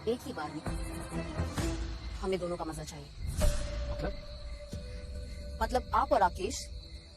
एक ही बार में हमें दोनों का मजा चाहिए। मतलब आप और राकेश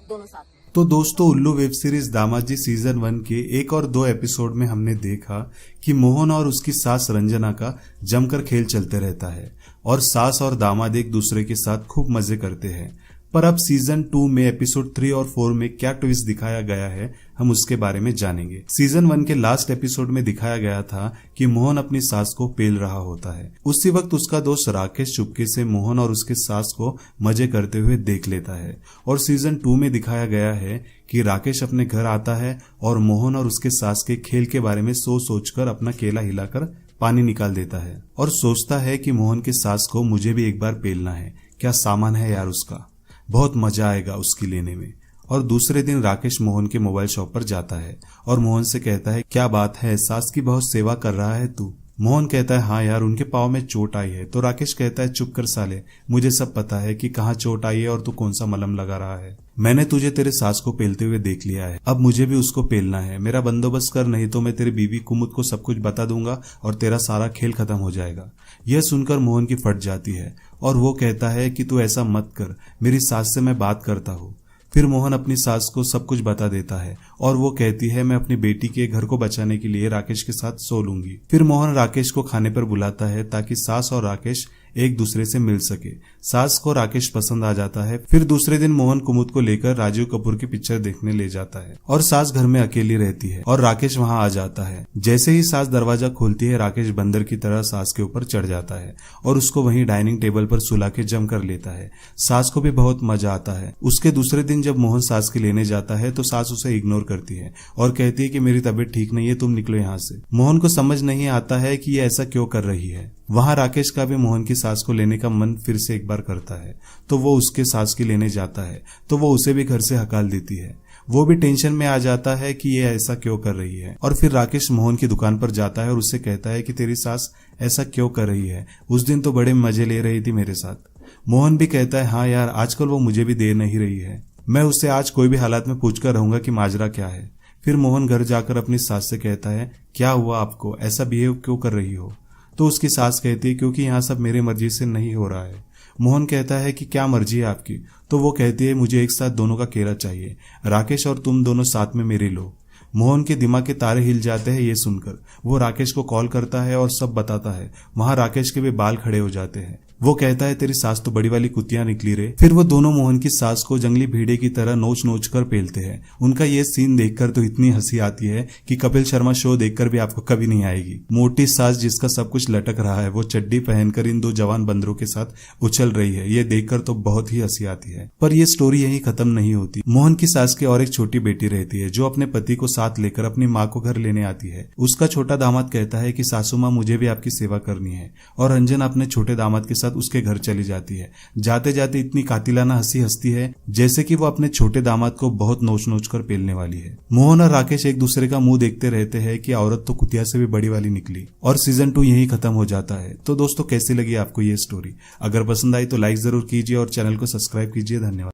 दोनों साथ में। तो दोस्तों, उल्लू वेब सीरीज दामाजी सीजन 1 के 1 और 2 एपिसोड में हमने देखा कि मोहन और उसकी सास रंजना का जमकर खेल चलते रहता है और सास और दामाद एक दूसरे के साथ खूब मजे करते हैं। पर अब सीजन 2 में एपिसोड 3 और 4 में क्या ट्विस्ट दिखाया गया है, हम उसके बारे में जानेंगे। सीजन 1 के लास्ट एपिसोड में दिखाया गया था कि मोहन अपनी सास को पेल रहा होता है। उसी वक्त उसका दोस्त राकेश चुपके से मोहन और उसके सास को मजे करते हुए देख लेता है और सीजन 2 में दिखाया गया है कि राकेश अपने घर आता है और मोहन और उसके सास के खेल के बारे में सोचकर अपना केला हिलाकर पानी निकाल देता है और सोचता है कि मोहन के सास को मुझे भी एक बार पेलना है। क्या सामान है यार उसका, बहुत मजा आएगा उसकी लेने में। और दूसरे दिन राकेश मोहन के मोबाइल शॉप पर जाता है और मोहन से कहता है, क्या बात है, सास की बहुत सेवा कर रहा है तू। मोहन कहता है, हाँ यार, उनके पाँव में चोट आई है। तो राकेश कहता है, चुप कर साले, मुझे सब पता है कि कहाँ चोट आई है और तू कौन सा मलहम लगा रहा है। मैंने तुझे तेरे सास को पेलते हुए देख लिया है, अब मुझे भी उसको पेलना है। मेरा बंदोबस्त कर, नहीं तो मैं तेरी बीवी कुमुद को सब कुछ बता दूंगा और तेरा सारा खेल खत्म हो जाएगा। यह सुनकर मोहन की फट जाती है और वो कहता है कि तू ऐसा मत कर, मेरी सास से मैं बात करता हूँ। फिर मोहन अपनी सास को सब कुछ बता देता है और वो कहती है, मैं अपनी बेटी के घर को बचाने के लिए राकेश के साथ सो लूंगी। फिर मोहन राकेश को खाने पर बुलाता है ताकि सास और राकेश एक दूसरे से मिल सके। सास को राकेश पसंद आ जाता है। फिर दूसरे दिन मोहन कुमुद को लेकर राजीव कपूर की पिक्चर देखने ले जाता है और सास घर में अकेली रहती है और राकेश वहां आ जाता है। जैसे ही सास दरवाजा खोलती है, राकेश बंदर की तरह सास के ऊपर चढ़ जाता है और उसको वहीं डाइनिंग टेबल पर सुला के जम कर लेता है। सास को भी बहुत मजा आता है। उसके दूसरे दिन जब मोहन सास के लेने जाता है तो सास उसे इग्नोर करती है और कहती है कि मेरी तबीयत ठीक नहीं है, तुम निकलो यहाँ से। मोहन को समझ नहीं आता है कि ये ऐसा क्यों कर रही है। वहां राकेश का भी मोहन की सास को लेने का मन फिर से एक बार करता है तो वो उसके सास की लेने जाता है तो वो उसे भी घर से हकाल देती है। वो भी टेंशन में आ जाता है कि ये ऐसा क्यों कर रही है और फिर राकेश मोहन की दुकान पर जाता है और उससे कहता है कि तेरी सास ऐसा क्यों कर रही है, उस दिन तो बड़े मजे ले रही थी मेरे साथ। मोहन भी कहता है, हाँ यार, आजकल वो मुझे भी दे नहीं रही है, मैं उससे आज कोई भी हालात में पूछकर रहूंगा कि माजरा क्या है। फिर मोहन घर जाकर अपनी सास से कहता है, क्या हुआ आपको, ऐसा बिहेव क्यों कर रही हो। तो उसकी सास कहती है, क्योंकि यहाँ सब मेरी मर्जी से नहीं हो रहा है। मोहन कहता है कि क्या मर्जी है आपकी। तो वो कहती है, मुझे एक साथ दोनों का केला चाहिए, राकेश और तुम दोनों साथ में मेरे लो। मोहन के दिमाग के तारे हिल जाते हैं ये सुनकर। वो राकेश को कॉल करता है और सब बताता है। वहां राकेश के भी बाल खड़े हो जाते हैं। वो कहता है, तेरी सास तो बड़ी वाली कुतिया निकली रे। फिर वो दोनों मोहन की सास को जंगली भीड़े की तरह नोच नोच कर पेलते हैं। उनका ये सीन देखकर तो इतनी हंसी आती है कि कपिल शर्मा शो देखकर भी आपको कभी नहीं आएगी। मोटी सास जिसका सब कुछ लटक रहा है, वो चड्डी पहनकर इन दो जवान बंदरों के साथ उछल रही है। ये देखकर तो बहुत ही हंसी आती है। पर ये स्टोरी यही खत्म नहीं होती। मोहन की सास की और एक छोटी बेटी रहती है जो अपने पति को साथ लेकर अपनी माँ को घर लेने आती है। उसका छोटा दामाद कहता है कि सासू माँ, मुझे भी आपकी सेवा करनी है और रंजन अपने छोटे दामाद के साथ उसके घर चली जाती है। जाते जाते इतनी कातिलाना हंसी हंसती है जैसे कि वो अपने छोटे दामाद को बहुत नोच नोच कर पेलने वाली है। मोहन और राकेश एक दूसरे का मुंह देखते रहते हैं कि औरत तो कुतिया से भी बड़ी वाली निकली और सीजन 2 यही खत्म हो जाता है। तो दोस्तों, कैसी लगी आपको ये स्टोरी? अगर पसंद आई तो लाइक जरूर कीजिए और चैनल को सब्सक्राइब कीजिए। धन्यवाद।